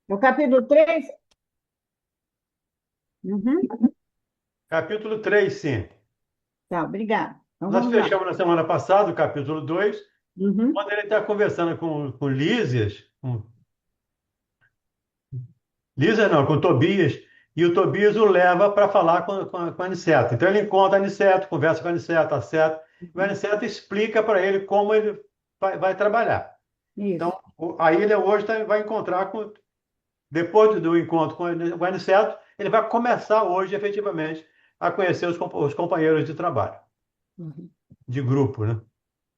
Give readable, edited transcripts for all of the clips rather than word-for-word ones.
O capítulo 3. Uhum. Capítulo 3, sim. Tá, obrigada. Então Nós vamos lá. fechamos na semana passada o capítulo 2, Uhum. quando ele está conversando com Lísias, Lísias não, com Tobias, e o Tobias o leva para falar com Aniceto. Então ele encontra Aniceto, conversa com Aniceto, Aniceto, e o Aniceto explica para ele como ele vai trabalhar. Então, Isso. aí ele hoje vai encontrar depois do encontro com o Aniceto, ele vai começar hoje, efetivamente, a conhecer os companheiros de trabalho, Uhum. de grupo, né?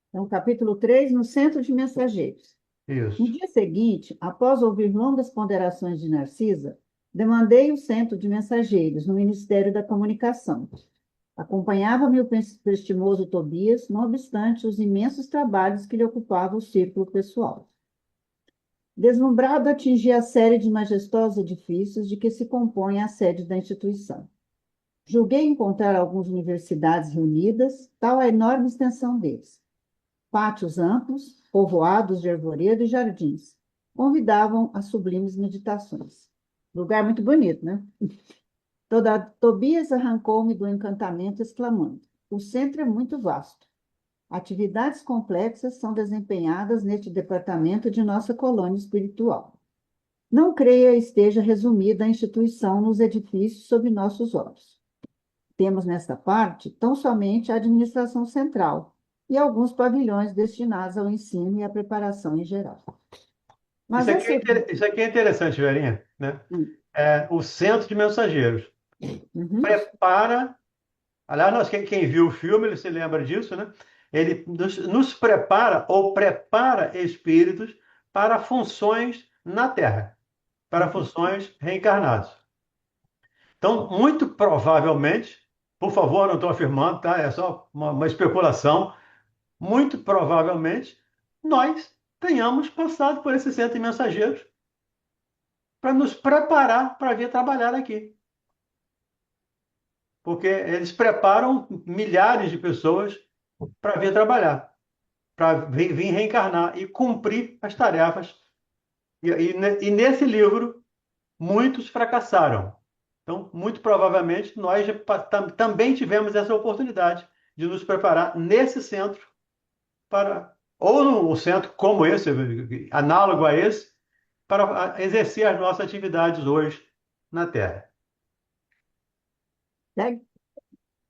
Então, capítulo 3 no centro de mensageiros. No Isso. dia seguinte, após ouvir longas ponderações de Narcisa, demandei o centro de mensageiros no Ministério da Comunicação. Acompanhava-me o prestimoso Tobias, não obstante os imensos trabalhos que lhe ocupavam o círculo pessoal. Deslumbrado, atingi a série de majestosos edifícios de que se compõe a sede da instituição. Julguei encontrar algumas universidades reunidas, tal a enorme extensão deles. Pátios amplos, povoados de arvoredo e jardins, convidavam a sublimes meditações. Lugar muito bonito, né? Tobias arrancou-me do encantamento, exclamando: o centro é muito vasto. Atividades complexas são desempenhadas neste departamento de nossa colônia espiritual. Não creia esteja resumida a instituição nos edifícios sob nossos olhos. Temos nesta parte tão somente a administração central e alguns pavilhões destinados ao ensino e à preparação em geral. Mas essa. Isso aqui é interessante, Verinha, né? É, o centro de mensageiros Uhum. prepara, aliás, quem viu o filme, ele se lembra disso, né? Ele nos prepara ou prepara espíritos para funções na Terra, para Uhum. funções reencarnadas. Então, muito provavelmente, por favor, não estou afirmando, tá? É só uma especulação. Muito provavelmente, nós tenhamos passado por esse centro de mensageiros para nos preparar para vir trabalhar aqui. Porque eles preparam milhares de pessoas para vir trabalhar, para vir reencarnar e cumprir as tarefas. E nesse livro, muitos fracassaram. Então, muito provavelmente, nós também tivemos essa oportunidade de nos preparar nesse centro para, ou num centro como esse, análogo a esse, para exercer as nossas atividades hoje na Terra. Segue? Mas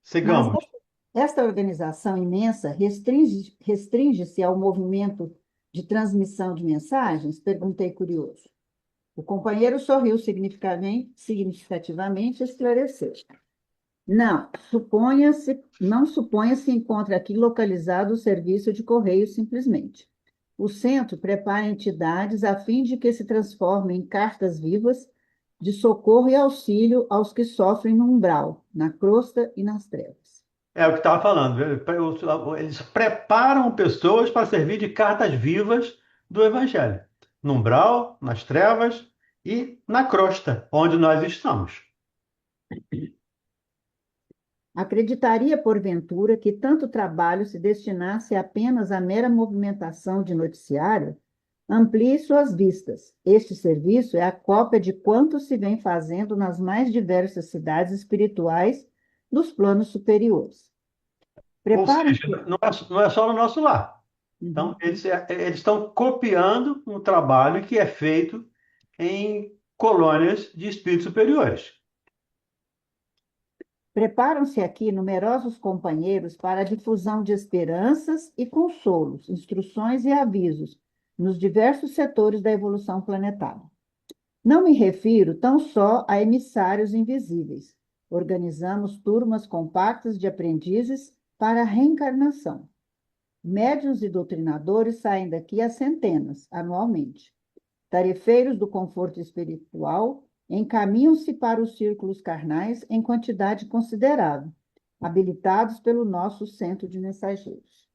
Sigamos. esta organização imensa restringe-se ao movimento de transmissão de mensagens? Perguntei curioso. O companheiro sorriu significativamente e esclareceu. Não suponha se encontra aqui localizado o serviço de correio simplesmente. O centro prepara entidades a fim de que se transformem em cartas vivas de socorro e auxílio aos que sofrem no umbral, na crosta e nas trevas. É o que estava falando. Eles preparam pessoas para servir de cartas vivas do Evangelho. No umbral, nas trevas e na crosta, onde nós estamos. Acreditaria, porventura, que tanto trabalho se destinasse apenas à mera movimentação de noticiário? Amplie suas vistas. Este serviço é a cópia de quanto se vem fazendo nas mais diversas cidades espirituais dos planos superiores. Ou seja, Preparem-se. não é só no nosso lar. Então, Uhum. eles estão copiando um trabalho que é feito em colônias de espíritos superiores. Preparam-se aqui numerosos companheiros para a difusão de esperanças e consolos, instruções e avisos nos diversos setores da evolução planetária. Não me refiro tão só a emissários invisíveis. Organizamos turmas compactas de aprendizes para a reencarnação. Médiuns e doutrinadores saem daqui a centenas, anualmente. Tarefeiros do conforto espiritual encaminham-se para os círculos carnais em quantidade considerável, habilitados pelo nosso centro de mensageiros.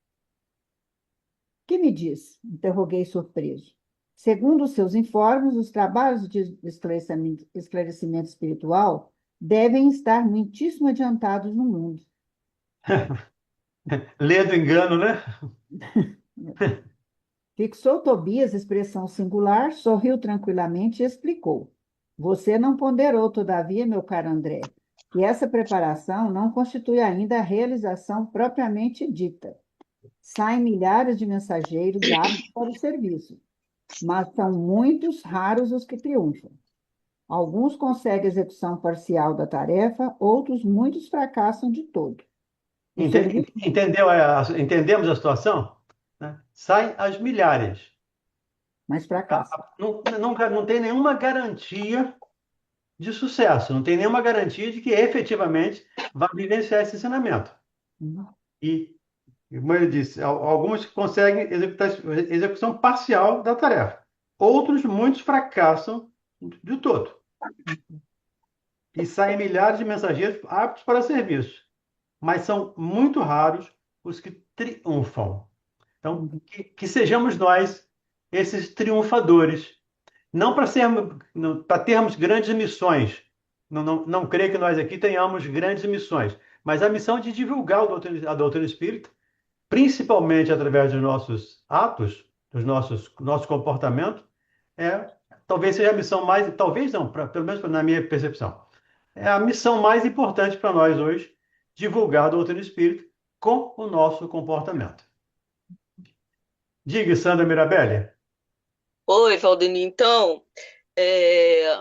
Que me diz? Interroguei surpreso. Segundo os seus informes, os trabalhos de esclarecimento espiritual devem estar muitíssimo adiantados no mundo. Lê do engano, né? Fixou Tobias expressão singular, sorriu tranquilamente e explicou. Você não ponderou, todavia, meu caro André, que essa preparação não constitui ainda a realização propriamente dita. Saem milhares de mensageiros aptos para o serviço, mas são muitos, raros os que triunfam. Alguns conseguem execução parcial da tarefa, outros muitos fracassam de todo. O serviço, Entendemos a situação? Né? Saem às milhares. mas fracassa. Não tem nenhuma garantia de sucesso, não tem nenhuma garantia de que efetivamente vai vivenciar esse ensinamento. E, como ele disse, alguns conseguem executar execução parcial da tarefa. Outros, muitos fracassam de todo. E saem milhares de mensageiros aptos para serviço. Mas são muito raros os que triunfam. Então, que sejamos nós esses triunfadores. Não para sermos, para termos grandes missões. Não creio que nós aqui tenhamos grandes missões, mas a missão de divulgar a doutrina espírita, principalmente através dos nossos atos, dos nosso comportamento, talvez seja a missão mais, talvez não, pelo menos na minha percepção, é a missão mais importante para nós hoje, divulgar a doutrina espírita com o nosso comportamento. Diga, Sandra Mirabelli. Oi, Valdemir. Então, é,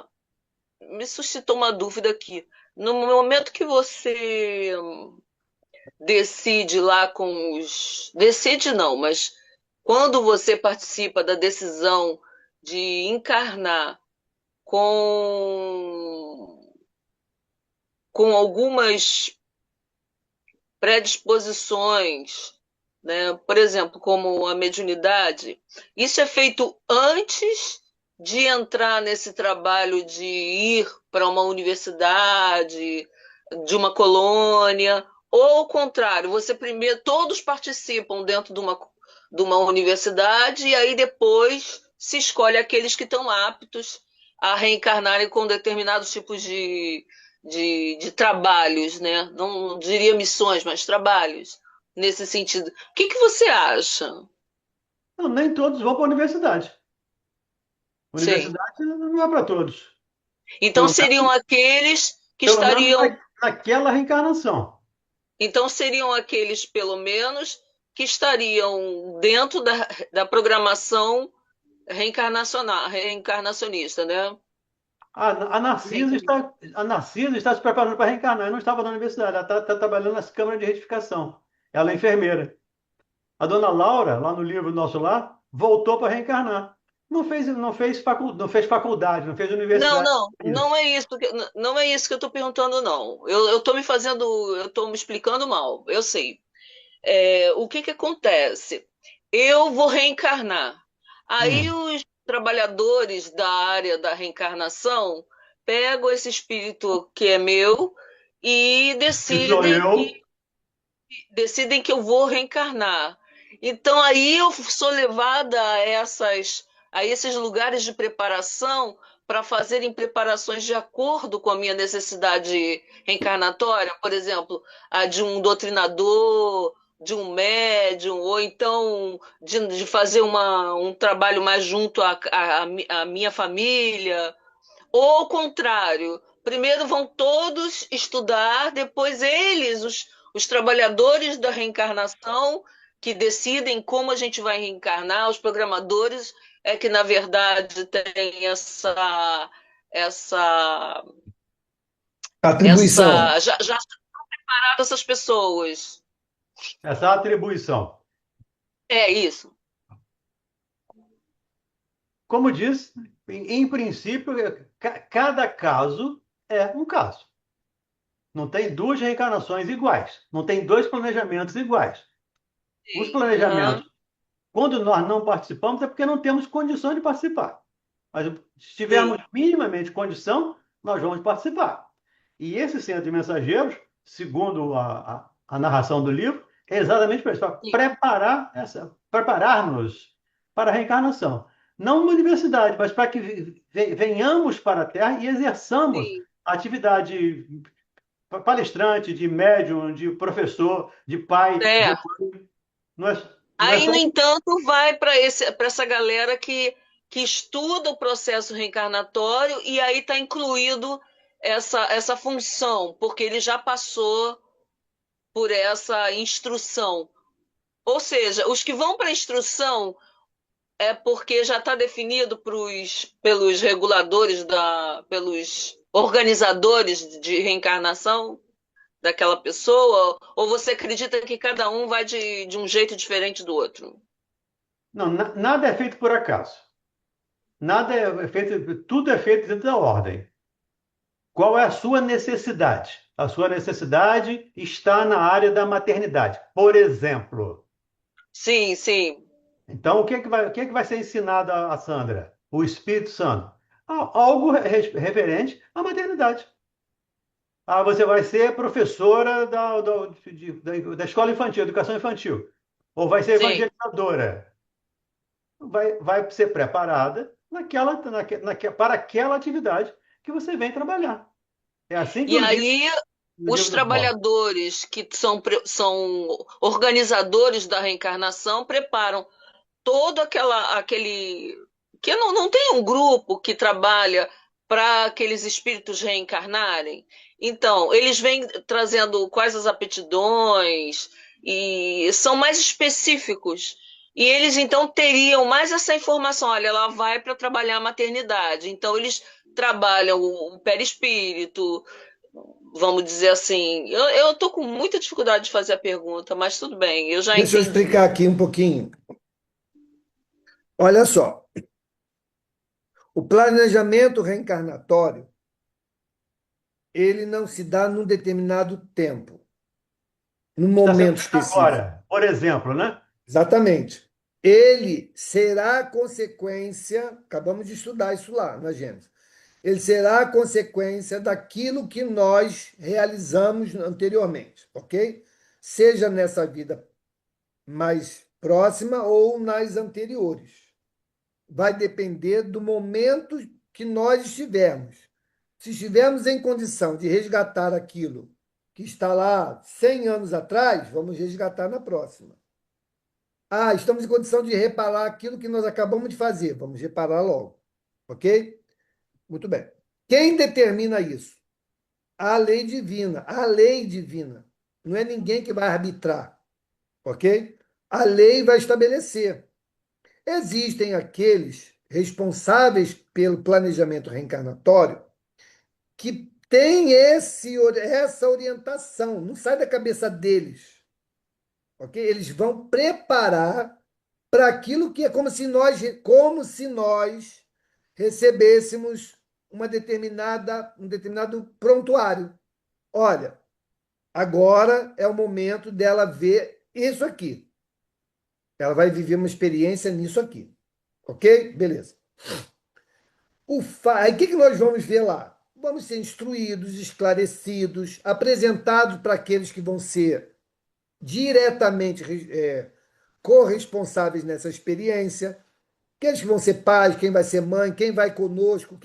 me suscitou uma dúvida aqui. No momento que você decide lá com os. Decide não, mas quando você participa da decisão de encarnar com, com algumas predisposições, né? Por exemplo, como a mediunidade, isso é feito antes de entrar nesse trabalho de ir para uma universidade, de uma colônia, ou ao contrário, você primeiro, todos participam dentro de uma universidade e aí depois se escolhe aqueles que estão aptos a reencarnarem com determinados tipos de trabalhos, né? Não diria missões, mas trabalhos nesse sentido. O que você acha? Não, nem todos vão para a universidade. Sim. Universidade não é para todos. Então Pelo seriam aqueles que Pelo menos estariam. naquela reencarnação. Então seriam aqueles, pelo menos, que estariam dentro da programação reencarnacionista, né? A Narcisa está se preparando para reencarnar. Eu não estava na universidade, ela está trabalhando nas câmaras de retificação. Ela é enfermeira. A dona Laura, lá no livro Nosso Lar, voltou para reencarnar. Não fez faculdade, não fez Não, universidade. não, não é isso que eu estou perguntando, não. Eu estou eu estou me explicando mal, eu sei. O que acontece? Eu vou reencarnar. Aí Hum. os trabalhadores da área da reencarnação pegam esse espírito que é meu e Que sou eu. decidem que eu vou reencarnar. Então aí eu sou levada a esses lugares de preparação para fazerem preparações de acordo com a minha necessidade reencarnatória, por exemplo, a de um doutrinador, de um médium, ou então de fazer um trabalho mais junto à minha família, ou ao contrário, primeiro vão todos estudar, depois os trabalhadores da reencarnação, que decidem como a gente vai reencarnar, os programadores é que, na verdade, tem essa, Atribuição. já separaram essas pessoas. Essa atribuição. É isso. Como diz, em princípio, cada caso é um caso. Não tem duas reencarnações iguais. Não tem dois planejamentos iguais. Os Sim. planejamentos, quando nós não participamos, é porque não temos condição de participar. Mas se tivermos Sim. minimamente condição, nós vamos participar. E esse centro de mensageiros, segundo a narração do livro, é exatamente para isso, para preparar-nos para a reencarnação. Não uma universidade, mas para que venhamos para a Terra e exerçamos Sim. a atividade palestrante, de médium, de professor, de pai, de É. mãe. Não é? Não é Aí, só. no entanto, vai para essa galera que estuda o processo reencarnatório e aí está incluído essa função, porque ele já passou por essa instrução. Ou seja, os que vão para a instrução é porque já está definido pelos reguladores, pelos organizadores de reencarnação daquela pessoa, ou você acredita que cada um vai de um jeito diferente do outro? Não, nada é feito por acaso. Nada é feito, tudo é feito dentro da ordem. Qual é a sua necessidade? A sua necessidade está na área da maternidade, por exemplo. Sim, sim, Então, o que é que vai ser ensinado a Sandra? O Espírito Santo? Algo referente à maternidade. Você vai ser professora da escola infantil, educação infantil. Ou vai ser sim. evangelizadora. Vai ser preparada para aquela atividade que você vem trabalhar. É assim que E o livro, aí, o os livro nos mostra. trabalhadores que são organizadores da reencarnação preparam todo aquele. Que não tem um grupo que trabalha para aqueles espíritos reencarnarem. Então, eles vêm trazendo quais as aptidões e são mais específicos. E eles então teriam mais essa informação. Olha, ela vai para trabalhar a maternidade. Então, eles trabalham o perispírito, vamos dizer assim. Eu tô com muita dificuldade de fazer a pergunta, mas tudo bem, eu já Deixa eu entendi. explicar aqui um pouquinho. Olha só, o planejamento reencarnatório, ele não se dá num determinado tempo, num Está sendo momento feito específico. agora, por exemplo, né? Exatamente. Ele será consequência, acabamos de estudar isso lá na Gênesis. Ele será consequência daquilo que nós realizamos anteriormente, ok? Seja nessa vida mais próxima ou nas anteriores. Vai depender do momento que nós estivermos. Se estivermos em condição de resgatar aquilo que está lá 100 anos atrás, vamos resgatar na próxima. Estamos em condição de reparar aquilo que nós acabamos de fazer, vamos reparar logo. Ok? Muito bem. Quem determina isso? A lei divina. A lei divina. Não é ninguém que vai arbitrar. Ok? A lei vai estabelecer. Existem aqueles responsáveis pelo planejamento reencarnatório que têm essa orientação, não sai da cabeça deles. Ok? Eles vão preparar para aquilo que é como se nós recebêssemos um determinado prontuário. Olha, agora é o momento dela ver isso aqui. Ela vai viver uma experiência nisso aqui. Ok? Beleza. Aí o que nós vamos ver lá? Vamos ser instruídos, esclarecidos, apresentados para aqueles que vão ser diretamente corresponsáveis nessa experiência, aqueles que vão ser pais, quem vai ser mãe, quem vai conosco,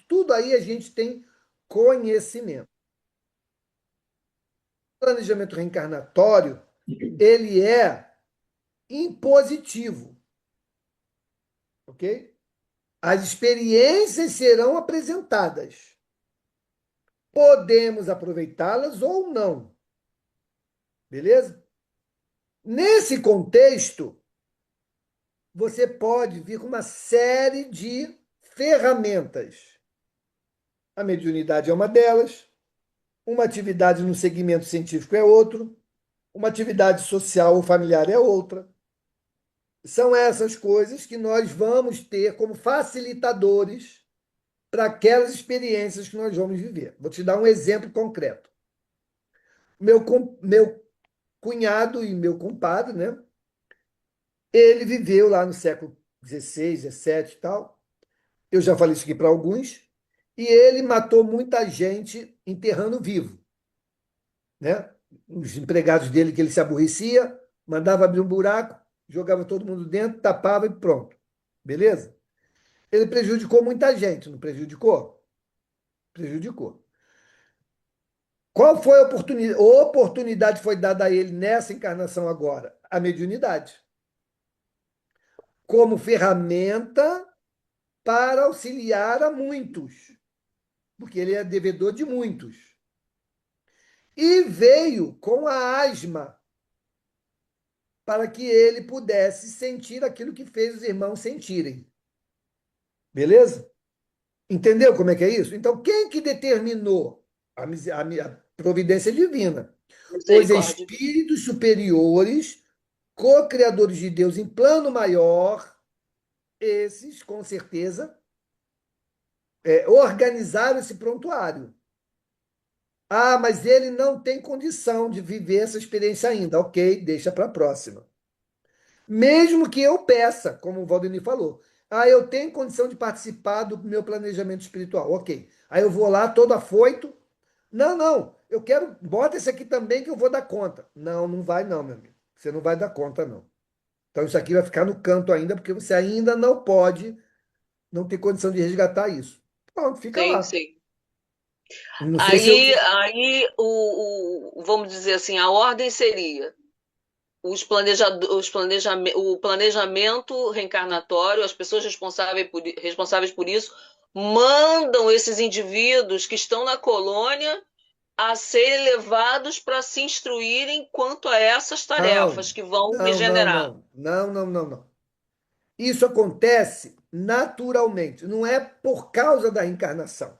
tudo aí a gente tem conhecimento. O planejamento reencarnatório, ele é impositivo, ok? As experiências serão apresentadas. Podemos aproveitá-las ou não. Beleza? Nesse contexto, você pode vir com uma série de ferramentas. A mediunidade é uma delas, uma atividade no segmento científico é outro, uma atividade social ou familiar é outra. São essas coisas que nós vamos ter como facilitadores para aquelas experiências que nós vamos viver. Vou te dar um exemplo concreto. Meu cunhado e meu compadre, né? Ele viveu lá no século XVI, XVII e tal. Eu já falei isso aqui para alguns. E ele matou muita gente enterrando vivo, né? Os empregados dele que ele se aborrecia, mandava abrir um buraco, jogava todo mundo dentro, tapava e pronto. Beleza? Ele prejudicou muita gente, não prejudicou? Prejudicou. Qual foi a oportunidade? A oportunidade foi dada a ele nessa encarnação agora? A mediunidade. como ferramenta para auxiliar a muitos, porque ele é devedor de muitos. E veio com a asma para que ele pudesse sentir aquilo que fez os irmãos sentirem. Beleza? Entendeu como é que é isso? Então, quem que determinou a providência divina? Os Misericórdia. espíritos superiores, co-criadores de Deus em plano maior, esses, com certeza, organizaram esse prontuário. Ah, mas ele não tem condição de viver essa experiência ainda. Ok, deixa para a próxima. Mesmo que eu peça, como o Valdemir falou, ah, eu tenho condição de participar do meu planejamento espiritual. Ok. Aí eu vou lá todo afoito. Não, não, eu quero, bota esse aqui também que eu vou dar conta. Não, não vai não, meu amigo. Você não vai dar conta, não. Então isso aqui vai ficar no canto ainda, porque você ainda não pode, não tem condição de resgatar isso. Pronto, fica Sim, lá. sim. Não sei se eu. Aí vamos dizer assim, a ordem seria o planejamento reencarnatório, as pessoas responsáveis por isso, mandam esses indivíduos que estão na colônia a serem levados para se instruírem quanto a essas Não, tarefas que vão não, não, regenerar. não, não, não, não, não. Isso acontece naturalmente, não é por causa da reencarnação.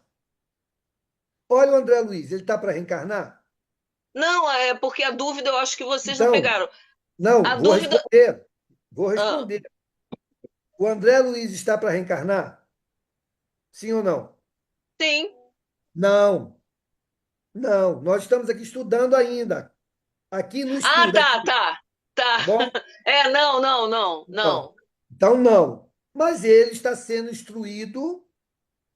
Olha o André Luiz, ele está para reencarnar? Não, é porque a dúvida eu acho que vocês não Então, pegaram. não, A vou dúvida. responder. Vou Ah, responder. O André Luiz está para reencarnar? Sim ou não? sim. Não, não. Nós estamos aqui estudando ainda. Aqui no Ah, estudo, tá, aqui, tá, tá. tá bom? Não, não, não, Não. não. Então, não. Mas ele está sendo instruído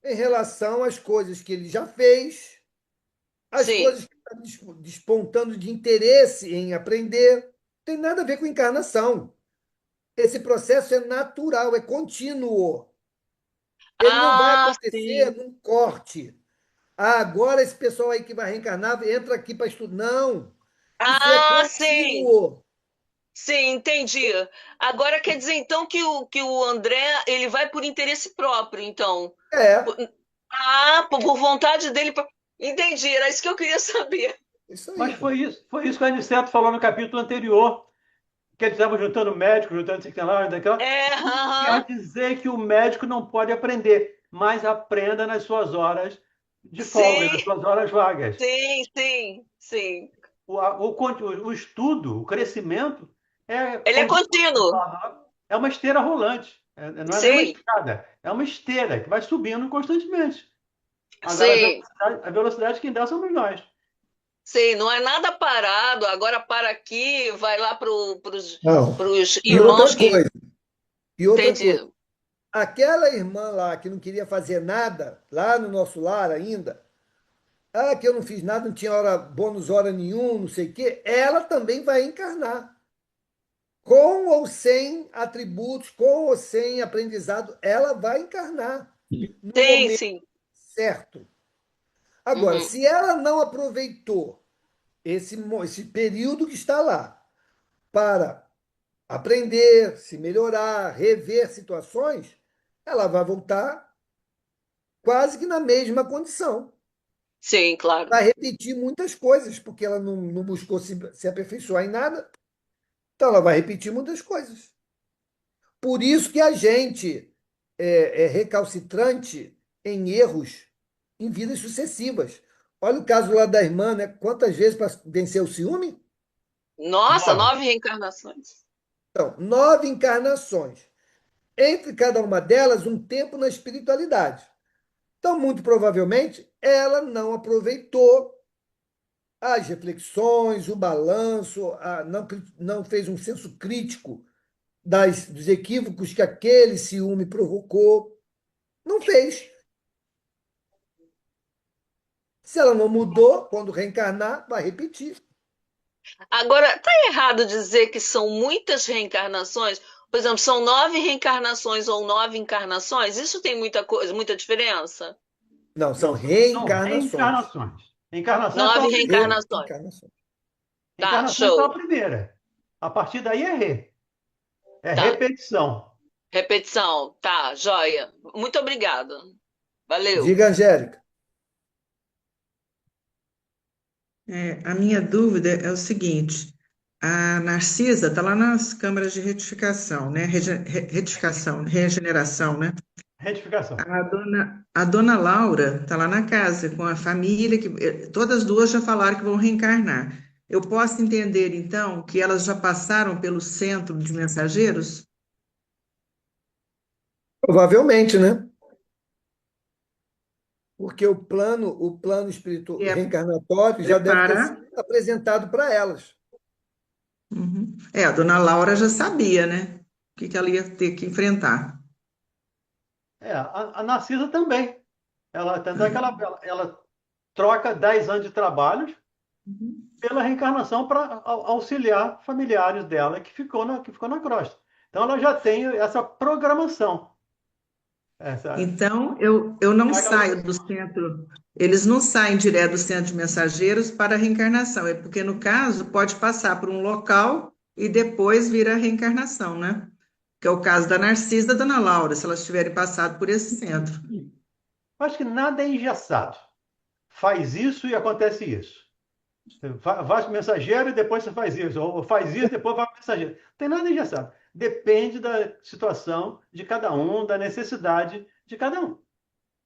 em relação às coisas que ele já fez, as Sim. coisas que está despontando de interesse em aprender. Não tem nada a ver com encarnação. Esse processo é natural, é contínuo. Ele não vai Ah, acontecer sim. num corte. Ah, agora esse pessoal aí que vai reencarnar entra aqui para estudar. Não. Isso é Ah, sim. contínuo. Sim, entendi. Agora quer dizer então que o André ele vai por interesse próprio, então. É, Por- por vontade dele. Entendi, era isso que eu queria saber. isso Mas aí. foi isso que o Aniceto falou no capítulo anterior, que eles estavam juntando médicos, juntando isso aqui lá, daquela. Não quer Aham. dizer que o médico não pode aprender, mas aprenda nas suas horas de folga, Sim, nas suas horas vagas. sim, sim, sim. O estudo, o crescimento, Ele é como contínuo. é uma esteira rolante. Não é nem uma Sim, escada, é uma esteira que vai subindo constantemente. Agora, sim, a velocidade quem dá somos nós. sim. Não é nada parado. Agora para aqui, vai lá para Não. os E irmãos outra que. coisa, e outra Entendi. coisa. Aquela irmã lá que não queria fazer nada, lá no nosso lar ainda, ah, que eu não fiz nada, não tinha hora, bônus hora nenhum, não sei o quê, ela também vai encarnar. Com ou sem atributos, com ou sem aprendizado, ela vai encarnar no Sim, momento sim. certo. Agora, Uhum. se ela não aproveitou esse período que está lá para aprender, se melhorar, rever situações, ela vai voltar quase que na mesma condição. Sim, claro. Vai repetir muitas coisas, porque ela não buscou se aperfeiçoar em nada, então ela vai repetir muitas coisas. Por isso que a gente é recalcitrante em erros em vidas sucessivas. Olha o caso lá da irmã, né? Quantas vezes para vencer o ciúme? Nossa, 9. 9 reencarnações. Então, 9 encarnações. Entre cada uma delas, um tempo na espiritualidade. Então, muito provavelmente, ela não aproveitou as reflexões, o balanço, não fez um senso crítico dos equívocos que aquele ciúme provocou. Não fez. Se ela não mudou, quando reencarnar, vai repetir. Agora, tá errado dizer que são muitas reencarnações? Por exemplo, são 9 reencarnações ou 9 encarnações? Isso tem muita coisa, muita diferença? Não, são Não, são reencarnações. reencarnações. Encarnação é só Nove a primeira. reencarnações. Reencarnações. Tá, Encarnação é só a show. primeira. A partir daí é Tá, repetição. Repetição. Tá, joia. Muito obrigada. Valeu. Diga, Angélica. A minha dúvida é o seguinte: a Narcisa está lá nas câmaras de retificação, né? Retificação, regeneração, né? Retificação. A dona Laura está lá na casa com a família, que todas as duas já falaram que vão reencarnar. Eu posso entender, então, que elas já passaram pelo centro de mensageiros? Provavelmente, né? Porque o plano espiritual Que é reencarnatório já deve ter preparar. sido apresentado para elas. Uhum. A dona Laura já sabia, né? O que ela ia ter que enfrentar. A Narcisa também. Tanto é que ela troca 10 anos de trabalho Uhum. pela reencarnação para auxiliar familiares dela que ficou na crosta. Então ela já tem essa programação. Essa, Então, eu não é aquela- saio do centro, eles não saem direto do centro de mensageiros para a reencarnação, é porque, no caso, pode passar por um local e depois vir a reencarnação, né? Que é o caso da Narcisa e da Dona Laura, se elas tiverem passado por esse centro. acho que nada é engessado. Faz isso e acontece isso. Você vai para o mensageiro e depois você faz isso. Ou faz isso e depois vai para o mensageiro. Não tem nada engessado. Depende da situação de cada um, da necessidade de cada um.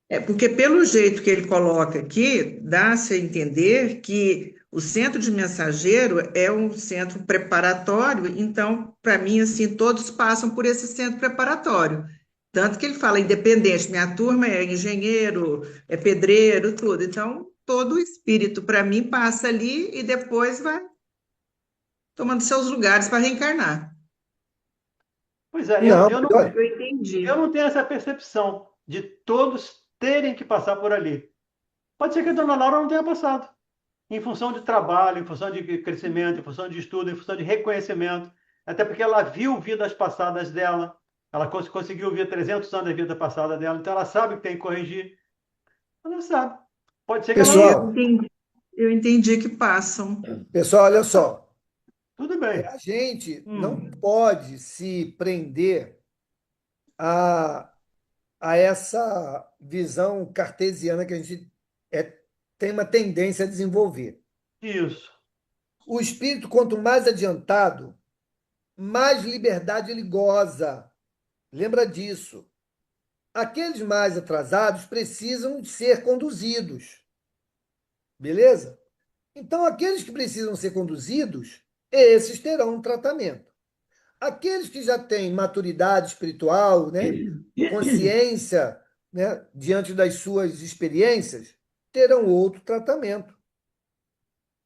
É porque, pelo jeito que ele coloca aqui, dá-se a entender que o centro de mensageiro é um centro preparatório, então, para mim, assim, todos passam por esse centro preparatório. Tanto que ele fala independente, minha turma é engenheiro, é pedreiro, tudo. Então, todo o espírito, para mim, passa ali e depois vai tomando seus lugares para reencarnar. Pois é, Não, Foi o olha, que eu eu entendi. não tenho essa percepção de todos terem que passar por ali. Pode ser que a dona Laura não tenha passado, em função de trabalho, em função de crescimento, em função de estudo, em função de reconhecimento, até porque ela viu vidas passadas dela, ela conseguiu ver 300 anos da vida passada dela, então ela sabe que tem que corrigir. Ela sabe. Pode ser que ela não. pessoal, Eu entendi que passam. pessoal, olha só. Tudo bem. A gente não Hum. pode se prender a, a essa visão cartesiana que a gente tem uma tendência a desenvolver. Isso. O espírito, quanto mais adiantado, mais liberdade ele goza. Lembra disso. Aqueles mais atrasados precisam ser conduzidos. Beleza? Então, aqueles que precisam ser conduzidos, esses terão um tratamento. Aqueles que já têm maturidade espiritual, né, consciência, né, diante das suas experiências, terão outro tratamento.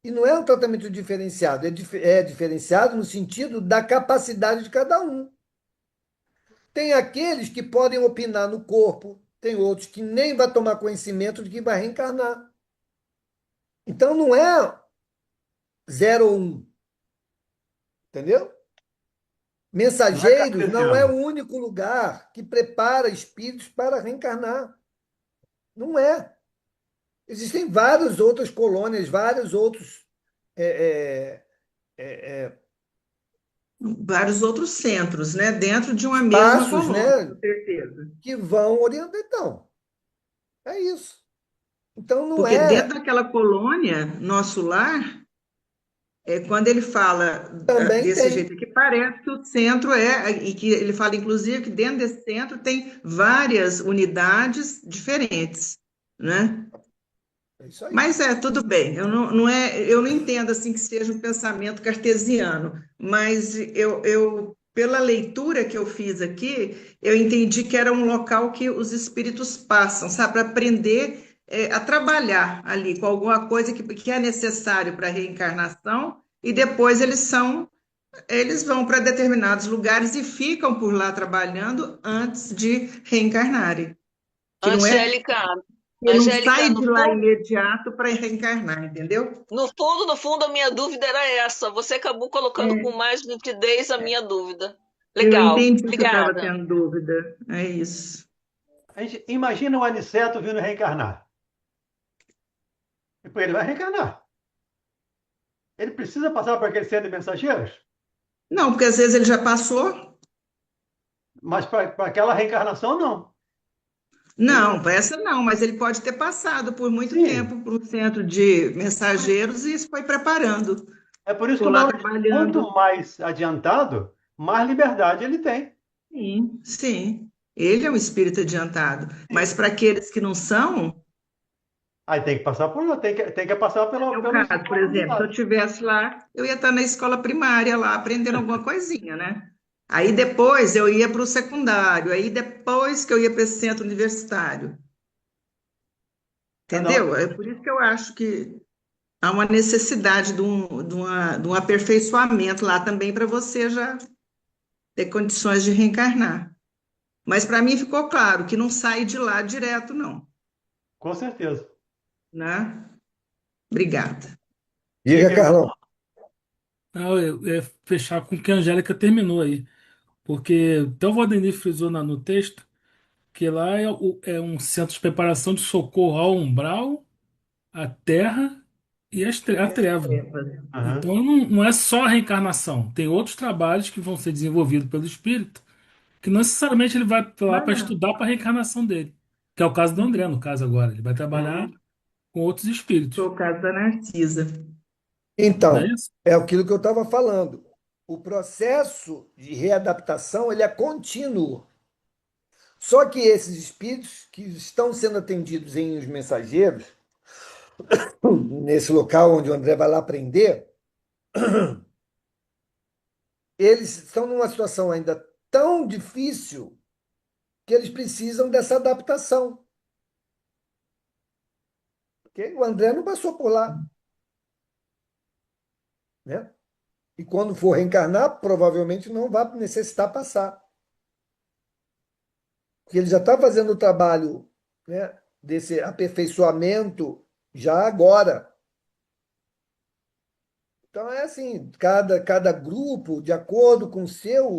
E não é um tratamento diferenciado, é diferenciado no sentido da capacidade de cada um. Tem aqueles que podem opinar no corpo, tem outros que nem vai tomar conhecimento de que vai reencarnar. Então não é 0 ou 1, entendeu? Não é Mensageiros não é o cartesiano. único lugar que prepara espíritos para reencarnar. Não é. Existem várias outras colônias, vários outros é, é, Vários outros centros, né? Dentro de uma mesma passos, colônia, com né, certeza. que vão orientar. Então, é isso. Então, não Porque é. dentro daquela colônia, nosso lar, quando ele fala Também desse tem. jeito aqui, parece que o centro e que ele fala, inclusive, que dentro desse centro tem várias unidades diferentes, né? É isso aí. Mas tudo bem, eu não entendo assim que seja um pensamento cartesiano, mas pela leitura que eu fiz aqui, eu entendi que era um local que os espíritos passam, sabe, para aprender a trabalhar ali com alguma coisa que é necessário para a reencarnação, e depois eles vão para determinados lugares e ficam por lá trabalhando antes de reencarnarem. Que não é Angélica, ele não Angélica, sai de lá imediato para reencarnar, entendeu? no fundo, a minha dúvida era essa. Você acabou colocando com É, mais nitidez a minha dúvida. eu Legal, entendi que você estava obrigada. tendo dúvida. É isso. A gente imagina o Aniceto vindo reencarnar. E ele vai reencarnar. Ele precisa passar por aquele centro de mensageiros? Não, porque às vezes ele já passou. Mas para aquela reencarnação, não. Não, essa não, mas ele pode ter passado por muito Sim. tempo para o centro de mensageiros e isso foi preparando. É por isso que Ficou o lá Mauro diz, quanto trabalhando. mais adiantado, mais liberdade ele tem. Sim, sim. Ele é um espírito adiantado. Mas Sim. para aqueles que não são, Aí tem que passar por lá, tem que passar meu pelos caso, por exemplo, se eu oportunidades. estivesse lá, eu ia estar na escola primária lá, aprendendo alguma coisinha, né? Aí depois eu ia para o secundário, aí depois que eu ia para esse centro universitário, Ah, não, entendeu? É por isso que eu acho que há uma necessidade de um aperfeiçoamento lá também para você já ter condições de reencarnar. Mas para mim ficou claro que não sai de lá direto, não, com certeza. né? Obrigada. Diga, Diga aí, Carlão. Não, eu ia fechar com o que a Angélica terminou aí. Porque até o Valdemir frisou no texto que lá é um centro de preparação de socorro ao umbral, à terra e à treva. Aham. Então não é só a reencarnação. Tem outros trabalhos que vão ser desenvolvidos pelo espírito, que não necessariamente ele vai lá para Mas, estudar para a reencarnação dele. Que é o caso do André, no caso agora. Ele vai trabalhar com outros foi espíritos. o caso da Narcisa. Não é Então, isso? é aquilo que eu estava falando. O processo de readaptação ele é contínuo. Só que esses espíritos que estão sendo atendidos em Os Mensageiros, nesse local onde o André vai lá aprender, eles estão numa situação ainda tão difícil que eles precisam dessa adaptação. Porque o André não passou por lá, né? E quando for reencarnar, provavelmente não vai necessitar passar. Porque ele já está fazendo o trabalho, né, desse aperfeiçoamento já agora. Então é assim, cada grupo, de acordo com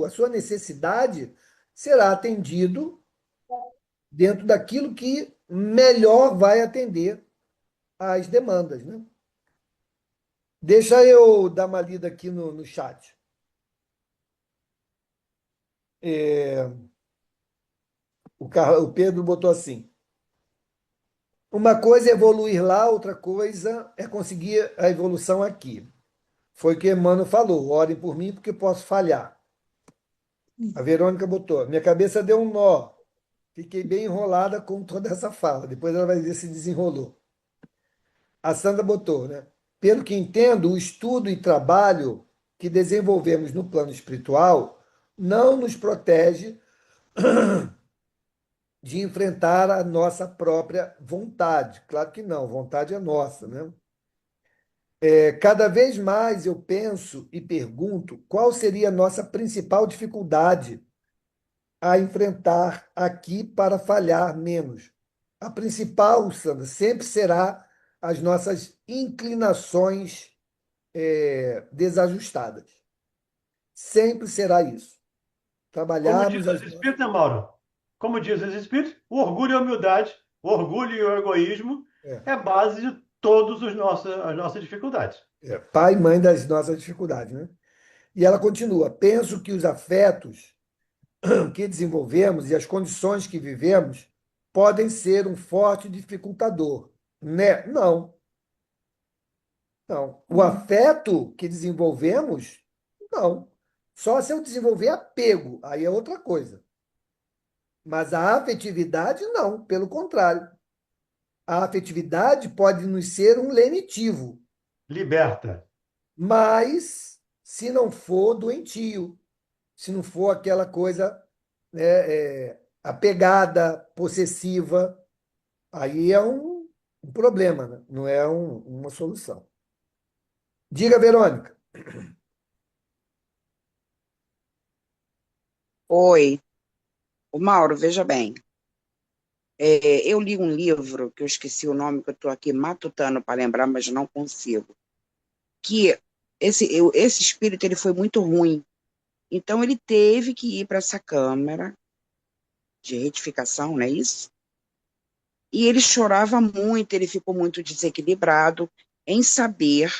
a sua necessidade, será atendido dentro daquilo que melhor vai atender às demandas, né? Deixa eu dar uma lida aqui no chat. É, o Pedro botou assim: uma coisa é evoluir lá, outra coisa é conseguir a evolução aqui. Foi o que Emmanuel falou: orem por mim porque posso falhar. A Verônica botou: minha cabeça deu um nó. Fiquei bem enrolada com toda essa fala. Depois ela vai ver se desenrolou. A Sandra botou, né? Pelo que entendo, o estudo e trabalho que desenvolvemos no plano espiritual não nos protege de enfrentar a nossa própria vontade. Claro que não, vontade é nossa, né? Cada vez mais eu penso e pergunto qual seria a nossa principal dificuldade a enfrentar aqui para falhar menos. A principal, Sandra, sempre será as nossas inclinações desajustadas. Sempre será isso. Como diz Trabalharmos as os nossas. espíritos, né, Mauro? Como diz os espíritos, o orgulho e a humildade, o orgulho e o egoísmo É, é base de todas as nossas dificuldades. pai e mãe das nossas dificuldades, né? E ela continua: penso que os afetos que desenvolvemos e as condições que vivemos podem ser um forte dificultador. Né? Não, não. O afeto que desenvolvemos, não. Só se eu desenvolver apego, aí é outra coisa. Mas a afetividade, não, pelo contrário. A afetividade pode nos ser um lenitivo, Liberta. mas se não for doentio, se não for aquela coisa, né, apegada, possessiva, aí é um problema, né? Não é uma solução. Diga, Verônica. Oi, o Mauro, veja bem, eu li um livro, que eu esqueci o nome, que eu estou aqui matutando para lembrar, mas não consigo, que esse espírito ele foi muito ruim, então ele teve que ir para essa câmara de retificação, não é isso? E ele chorava muito, ele ficou muito desequilibrado em saber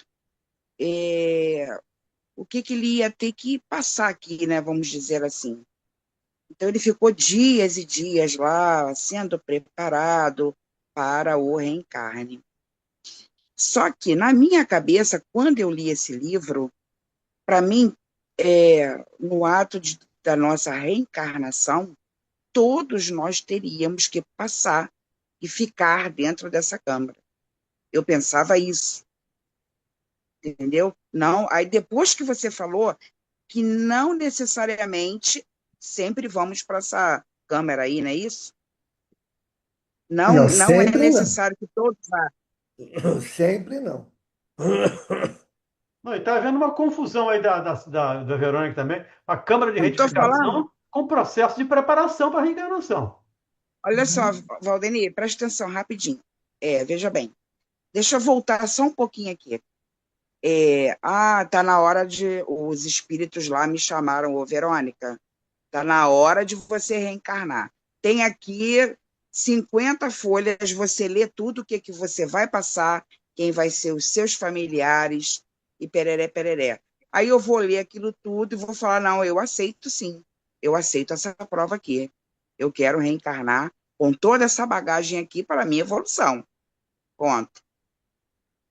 o que ele ia ter que passar aqui, né, vamos dizer assim. Então, ele ficou dias e dias lá, sendo preparado para o reencarne. Só que, na minha cabeça, quando eu li esse livro, para mim, no ato da nossa reencarnação, todos nós teríamos que passar e ficar dentro dessa câmara. Eu pensava isso, entendeu? Não, aí depois que você falou que não necessariamente sempre vamos para essa câmara aí, não é isso? Não, Não é sempre não. necessário que todos vá. Sempre não. Não, e está havendo uma confusão aí da Verônica também. A Câmara de Não estou falando. Retificação com processo de preparação para a reencarnação. Olha só, Valdemir, presta atenção rapidinho. Veja bem, deixa eu voltar só um pouquinho aqui. Tá na hora de. Os espíritos lá me chamaram, ô Verônica, tá na hora de você reencarnar. Tem aqui 50 folhas, você lê tudo o que você vai passar, quem vai ser os seus familiares, e pereré, pereré. Aí eu vou ler aquilo tudo e vou falar, não, eu aceito sim, eu aceito essa prova aqui. Eu quero reencarnar com toda essa bagagem aqui para a minha evolução. Ponto.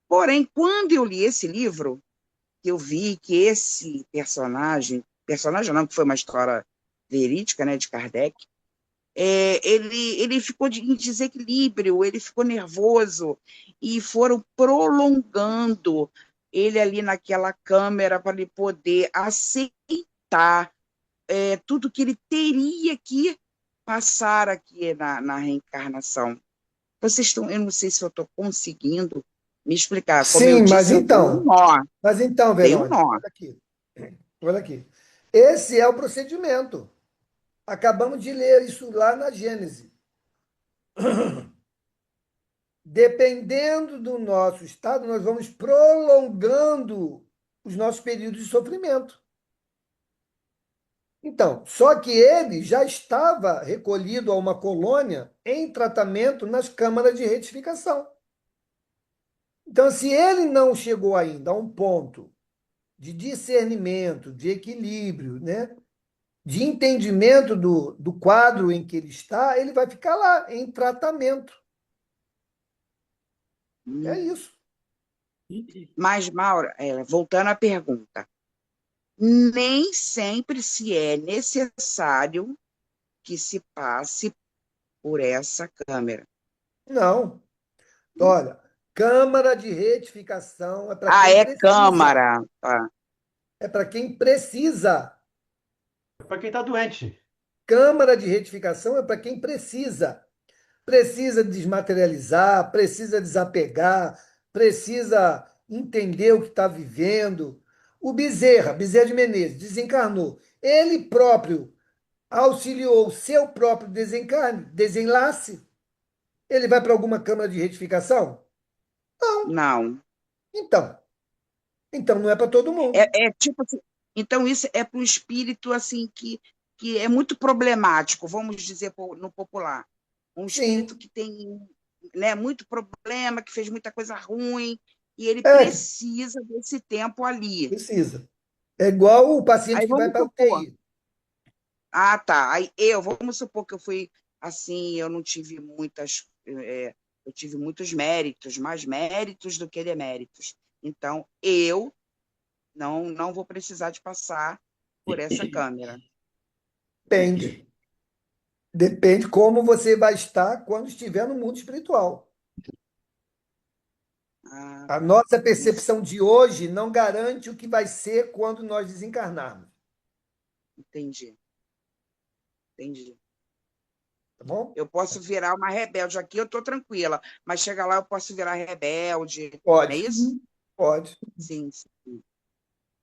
Porém, quando eu li esse livro, eu vi que esse personagem não, que foi uma história verídica, né, de Kardec, ele ficou em desequilíbrio, ele ficou nervoso, e foram prolongando ele ali naquela câmera para ele poder aceitar tudo que ele teria que passar aqui na reencarnação. Eu não sei se eu estou conseguindo me explicar. Como eu Sim, mas disse, eu dei um então, nó. Dei um Verônica, nó. olha aqui. Olha aqui. Esse é o procedimento. Acabamos de ler isso lá na Gênese. Dependendo do nosso estado, nós vamos prolongando os nossos períodos de sofrimento. Então, só que ele já estava recolhido a uma colônia em tratamento nas câmaras de retificação. Então, se ele não chegou ainda a um ponto de discernimento, de equilíbrio, né, de entendimento do quadro em que ele está, ele vai ficar lá, em tratamento. É isso. Mas, Mauro, voltando à pergunta, nem sempre se é necessário que se passe por essa câmera. Não. Olha, Câmara de retificação é para quem precisa. Câmara. Tá. É para quem precisa. Para quem está doente. Câmara de retificação é para quem precisa. Precisa desmaterializar, precisa desapegar, precisa entender o que está vivendo. O Bezerra de Menezes, desencarnou. Ele próprio auxiliou o seu próprio desencarne, desenlace. Ele vai para alguma câmara de retificação? Não. Então não é para todo mundo. Tipo assim, então isso é para o espírito assim que é muito problemático, vamos dizer no popular. Um espírito Sim. que tem, né, muito problema, que fez muita coisa ruim, e ele É. precisa desse tempo ali. Precisa. É igual o paciente Aí que vai vamos para a supor. UTI. Tá. Aí vamos supor que eu fui assim, eu não tive eu tive muitos méritos, mais méritos do que deméritos. Então, eu não vou precisar de passar por essa câmera. Depende. Depende como você vai estar quando estiver no mundo espiritual. A nossa percepção de hoje não garante o que vai ser quando nós desencarnarmos. Entendi. Tá bom? Eu posso virar uma rebelde. Aqui eu estou tranquila, mas chega lá eu posso virar rebelde. Pode. Não é isso? Pode. Sim.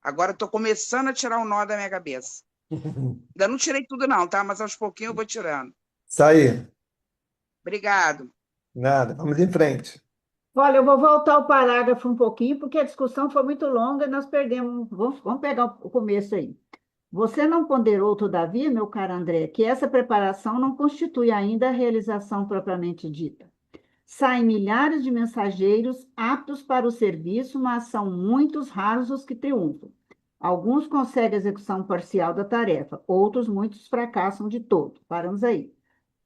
Agora estou começando a tirar o nó da minha cabeça. Ainda não tirei tudo não, tá? Mas aos pouquinhos eu vou tirando. Isso aí. Obrigado. Nada. Vamos em frente. Olha, eu vou voltar ao parágrafo um pouquinho, porque a discussão foi muito longa e nós perdemos. Vamos pegar o começo aí. Você não ponderou, todavia, meu caro André, que essa preparação não constitui ainda a realização propriamente dita. Saem milhares de mensageiros aptos para o serviço, mas são muitos raros os que triunfam. Alguns conseguem a execução parcial da tarefa, outros muitos fracassam de todo. Paramos aí.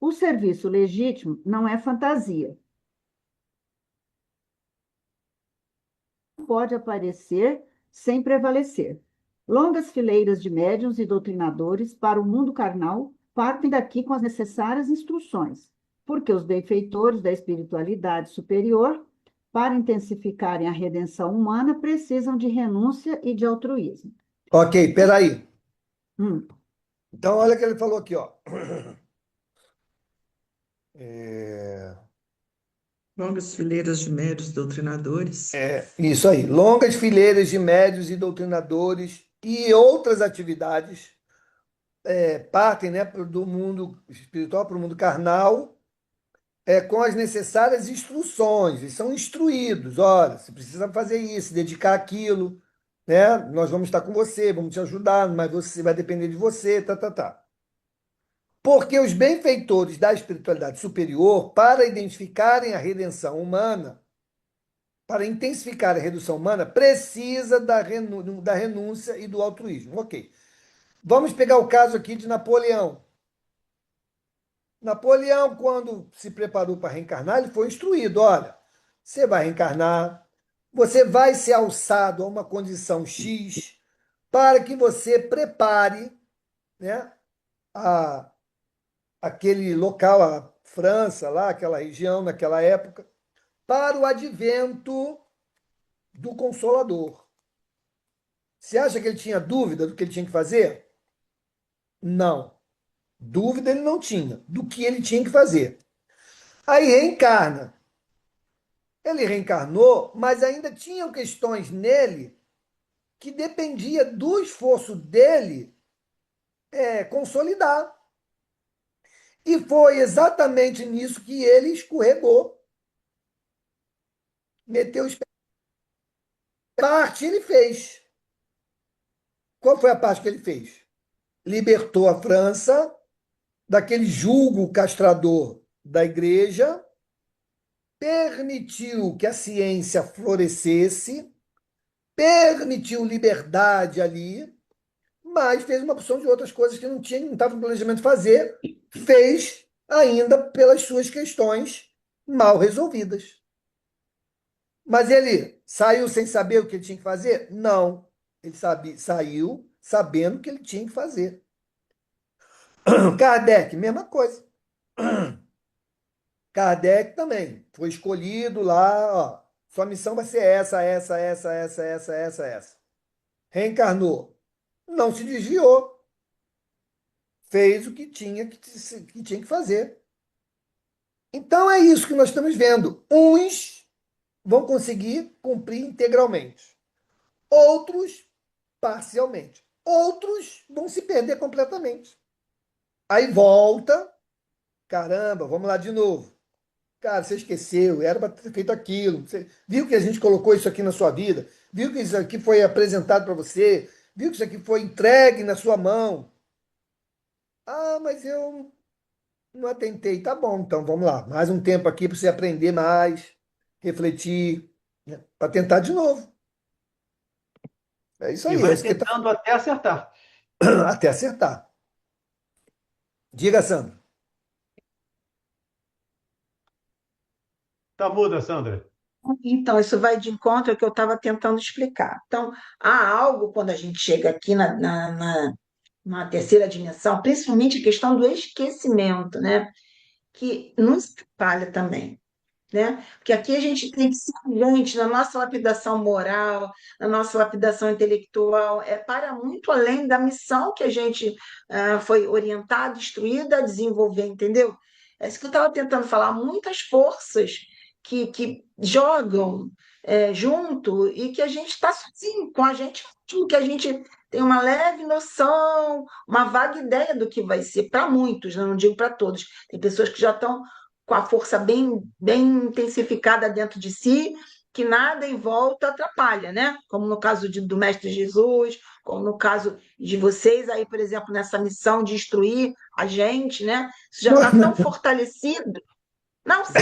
O serviço legítimo não é fantasia. Pode aparecer sem prevalecer. Longas fileiras de médiuns e doutrinadores para o mundo carnal partem daqui com as necessárias instruções, porque os benfeitores da espiritualidade superior, para intensificarem a redenção humana, precisam de renúncia e de altruísmo. Ok, peraí. Hum, Então, olha o que ele falou aqui, ó. Longas fileiras de médios doutrinadores. Isso aí. Longas fileiras de médios e doutrinadores e outras atividades partem, né, do mundo espiritual para o mundo carnal, com as necessárias instruções. Eles são instruídos. Olha, você precisa fazer isso, se dedicar àquilo, né? Nós vamos estar com você, vamos te ajudar, mas você vai depender de você, tá. Porque os benfeitores da espiritualidade superior, para identificarem a redenção humana, para intensificar a redução humana, precisa da renúncia e do altruísmo. Ok. Vamos pegar o caso aqui de Napoleão. Napoleão, quando se preparou para reencarnar, ele foi instruído: olha, você vai reencarnar, você vai ser alçado a uma condição X para que você prepare, né, aquele local, a França, lá, aquela região, naquela época, para o advento do Consolador. Você acha que ele tinha dúvida do que ele tinha que fazer? Não. Dúvida ele não tinha do que ele tinha que fazer. Aí reencarna. Ele reencarnou, mas ainda tinham questões nele que dependia do esforço dele consolidar. E foi exatamente nisso que ele escorregou. Meteu os pés. Parte ele fez. Qual foi a parte que ele fez? Libertou a França daquele julgo castrador da igreja, permitiu que a ciência florescesse, permitiu liberdade ali, mas fez uma opção de outras coisas que não estava no planejamento de fazer, fez ainda pelas suas questões mal resolvidas. Mas ele saiu sem saber o que ele tinha que fazer? Não. Ele saiu sabendo o que ele tinha que fazer. Kardec, mesma coisa. Kardec também foi escolhido lá, ó, sua missão vai ser essa. Reencarnou. Não se desviou. Fez o que tinha que fazer. Então é isso que nós estamos vendo. Uns vão conseguir cumprir integralmente. Outros, parcialmente. Outros vão se perder completamente. Aí volta. Caramba, vamos lá de novo. Cara, você esqueceu, era para ter feito aquilo. Você viu que a gente colocou isso aqui na sua vida? Viu que isso aqui foi apresentado para você? Viu que isso aqui foi entregue na sua mão? Ah, mas eu não atentei. Tá bom, então vamos lá. Mais um tempo aqui para você aprender mais, refletir, né? Para tentar de novo. É isso aí. E vai É isso que tá... tentando até acertar. até acertar. Diga, Sandra. Tá muda, Sandra. Então, isso vai de encontro ao que eu estava tentando explicar. Então, há algo quando a gente chega aqui na terceira dimensão, principalmente a questão do esquecimento, né? Que nos atrapalha também, né? Porque aqui a gente tem que ser gente na nossa lapidação moral, na nossa lapidação intelectual, para muito além da missão que a gente foi orientado, instruído a desenvolver, entendeu? É isso que eu estava tentando falar. Muitas forças que jogam junto e que a gente está sozinho com a gente, mesmo, que a gente tem uma leve noção, uma vaga ideia do que vai ser para muitos, né? Não digo para todos. Tem pessoas que já estão com a força bem intensificada dentro de si, que nada em volta atrapalha, né? Como no caso do Mestre Jesus, como no caso de vocês aí, por exemplo, nessa missão de instruir a gente, né? Isso já está tão fortalecido. Não, sim,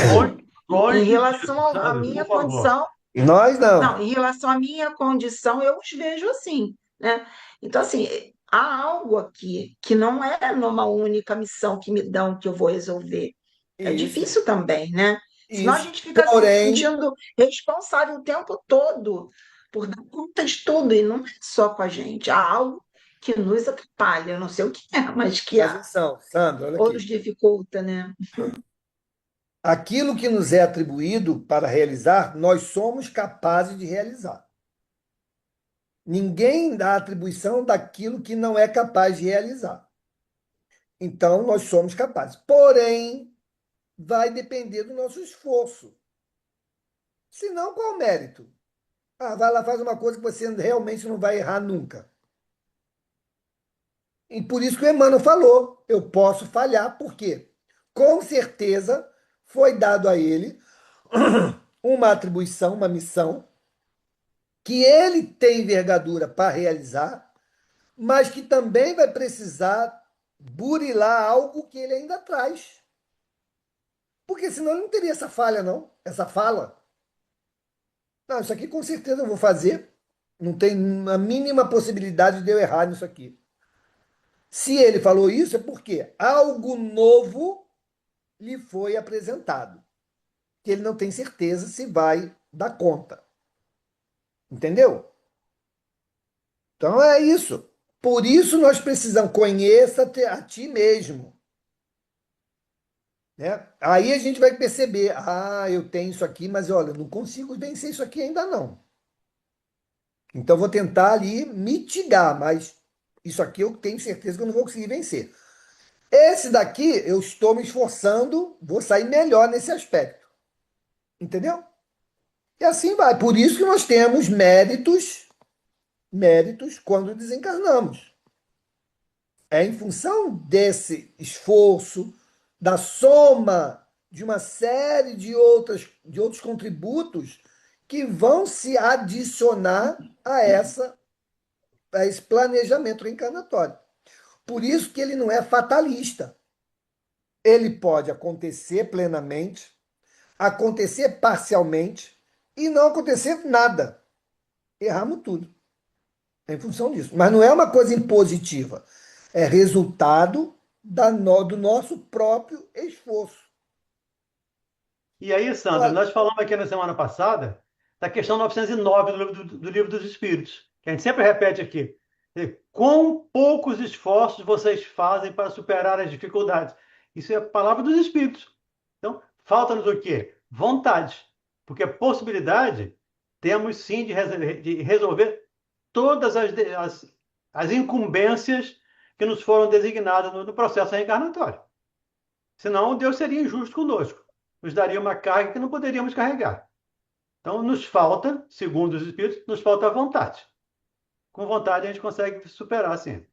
em relação à Sandra, minha por favor. condição, Nós não. não, em relação à minha condição, eu os vejo assim, né? Então, assim, há algo aqui que não é numa única missão que me dão que eu vou resolver. É Isso, difícil também, né? Senão a isso. gente fica se Porém, sentindo responsável o tempo todo por dar conta de tudo, e não é só com a gente. Há algo que nos atrapalha, eu não sei o que é, mas que presta há, atenção, Sandra, olha ou nos aqui. dificulta, né? Aquilo que nos é atribuído para realizar, nós somos capazes de realizar. Ninguém dá atribuição daquilo que não é capaz de realizar. Então, nós somos capazes. Porém, vai depender do nosso esforço. Senão, qual o mérito? Ah, vai lá, faz uma coisa que você realmente não vai errar nunca. E por isso que o Emmanuel falou, eu posso falhar, por quê? Com certeza foi dado a ele uma atribuição, uma missão, que ele tem envergadura para realizar, mas que também vai precisar burilar algo que ele ainda traz. Porque senão ele não teria essa falha, não. Essa fala. Não, isso aqui com certeza eu vou fazer. Não tem a mínima possibilidade de eu errar nisso aqui. Se ele falou isso, é porque algo novo lhe foi apresentado, que ele não tem certeza se vai dar conta. Entendeu? Então é isso. Por isso nós precisamos conheça a ti mesmo. Né? Aí a gente vai perceber, eu tenho isso aqui, mas olha, eu não consigo vencer isso aqui ainda não. Então vou tentar ali mitigar, mas isso aqui eu tenho certeza que eu não vou conseguir vencer. Esse daqui eu estou me esforçando, vou sair melhor nesse aspecto. Entendeu? E assim vai. Por isso que nós temos méritos quando desencarnamos. É em função desse esforço, da soma de uma série de outros contributos que vão se adicionar a esse planejamento reencarnatório. Por isso que ele não é fatalista. Ele pode acontecer plenamente, acontecer parcialmente e não acontecer nada. Erramos tudo. É em função disso. Mas não é uma coisa impositiva. É resultado do nosso próprio esforço. E aí, Sandra, Olha, nós falamos aqui na semana passada da questão 909 do Livro dos Espíritos, que a gente sempre repete aqui. Quão poucos esforços vocês fazem para superar as dificuldades? Isso é a palavra dos Espíritos. Então, falta-nos o quê? Vontade. Porque a possibilidade temos sim de resolver todas as incumbências que nos foram designadas no processo reencarnatório. Senão, Deus seria injusto conosco. Nos daria uma carga que não poderíamos carregar. Então, nos falta, segundo os Espíritos, nos falta a vontade. Com vontade, a gente consegue superar, sim.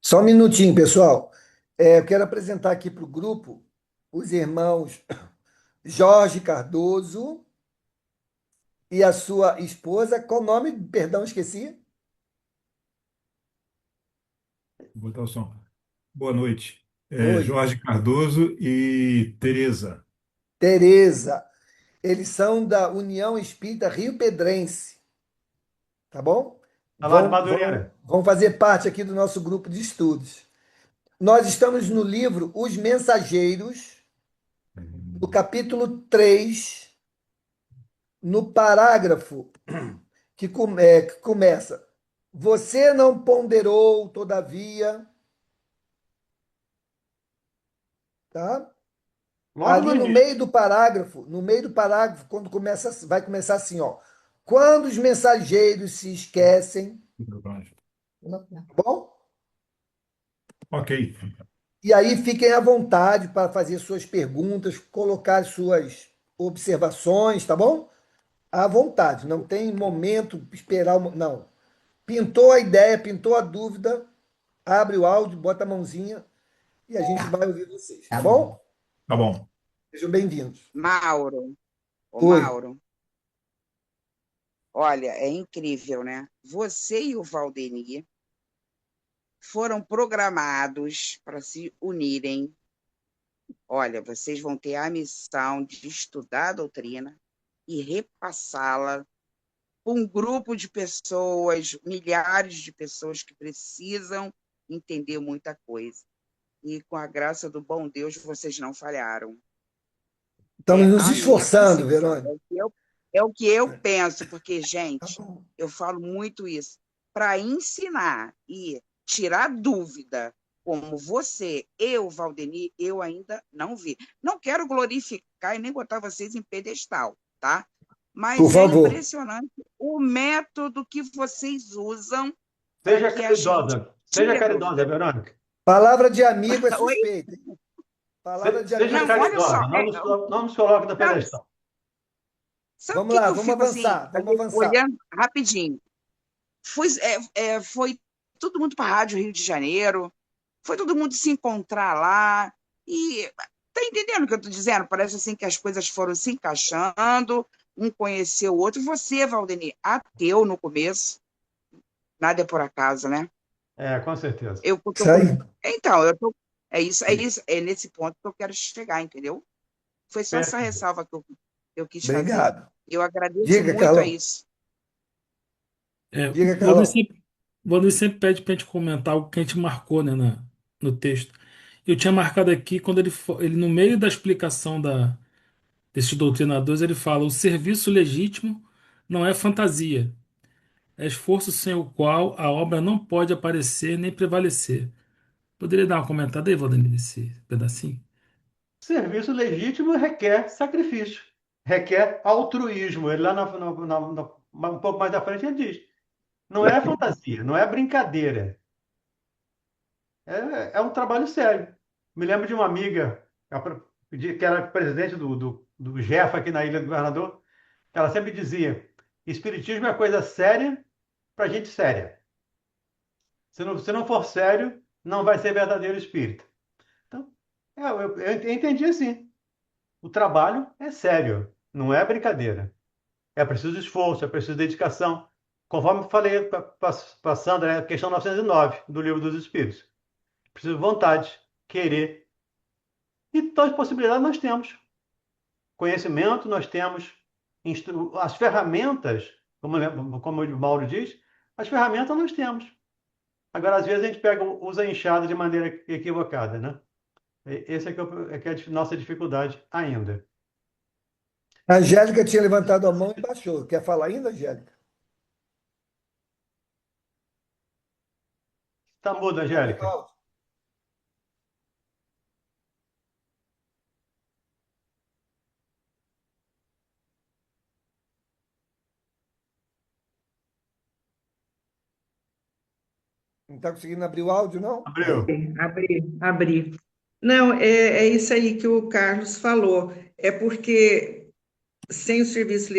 só um minutinho, pessoal. Eu quero apresentar aqui para o grupo os irmãos Jorge Cardoso e a sua esposa. Qual o nome? Perdão, esqueci. Vou botar o som. Boa noite. Oi. Jorge Cardoso e Tereza. Tereza. Eles são da União Espírita Rio Pedrense, tá bom? Está lá de Vão, Madureira. vão fazer parte aqui do nosso grupo de estudos. Nós estamos no livro Os Mensageiros, no capítulo 3, no parágrafo que começa. Você não ponderou, todavia, tá? Logo no Ali início. no meio do parágrafo, quando começa, vai começar assim, ó. Quando os mensageiros se esquecem, tá bom? Ok. E aí fiquem à vontade para fazer suas perguntas, colocar suas observações, tá bom? À vontade, não tem momento esperar, não. Pintou a ideia, pintou a dúvida, abre o áudio, bota a mãozinha e a gente vai ouvir vocês, tá bom? Tá bom. Sejam bem-vindos. Mauro, ô Oi. Mauro, olha, é incrível, né? Você e o Valdemir foram programados para se unirem. Olha, vocês vão ter a missão de estudar a doutrina e repassá-la para um grupo de pessoas, milhares de pessoas que precisam entender muita coisa. E com a graça do bom Deus, vocês não falharam. Estamos nos A minha esforçando, concepção, Verônica. é o que eu penso, porque, gente, eu falo muito isso. Para ensinar e tirar dúvida, como você, eu, Valdeni, eu ainda não vi. Não quero glorificar e nem botar vocês em pedestal, tá? Mas Por favor. impressionante o método que vocês usam Seja para que a gente caridosa. Seja tire a caridosa, dúvida. Verônica. Palavra de amigo é Oi? suspeita, hein? Palavra de Seja amigo Não, é olha caridosa. só, Não nos coloque no sabe, pedestal. sabe o Vamos que lá, que eu vamos fico assim, avançar, vamos avançar. olhando rapidinho? Foi todo mundo para a Rádio Rio de Janeiro, foi todo mundo se encontrar lá, e tá entendendo o que eu estou dizendo? Parece assim que as coisas foram se encaixando, um conheceu o outro. Você, Valdeni, ateu no começo, nada é por acaso, né? Com certeza. Isso aí. Então, é nesse ponto que eu quero chegar, entendeu? Foi só essa ressalva que eu quis fazer. Obrigado. Eu agradeço Diga, muito Carlão. a isso. Diga, O Carlão. Valdir sempre pede para a gente comentar algo que a gente marcou, né, no texto. Eu tinha marcado aqui, quando ele no meio da explicação desses doutrinadores, ele fala: o serviço legítimo não é fantasia, é esforço sem o qual a obra não pode aparecer nem prevalecer. Poderia dar uma comentada aí, Valdir, nesse pedacinho? Serviço legítimo requer sacrifício, requer altruísmo. Ele lá um pouco mais à frente ele diz: não é fantasia, não é brincadeira. É um trabalho sério. Me lembro de uma amiga que era presidente do GEF aqui na Ilha do Governador, que ela sempre dizia: espiritismo é coisa séria para gente séria. Se não for sério, não vai ser verdadeiro espírita. Então, eu entendi assim. O trabalho é sério, não é brincadeira. É preciso esforço, é preciso dedicação. Conforme eu falei passando, a questão 909 do Livro dos Espíritos. Preciso vontade, querer. E todas as possibilidades nós temos. Conhecimento nós temos. As ferramentas, como o Mauro diz, as ferramentas nós temos. Agora, às vezes, a gente usa a enxada de maneira equivocada, né? Essa é a nossa dificuldade ainda. A Angélica tinha levantado a mão e baixou. Quer falar ainda, Angélica? Está muda, Angélica. Não está conseguindo abrir o áudio, não? Abriu. Abri. Não, é isso aí que o Carlos falou. É porque sem o serviço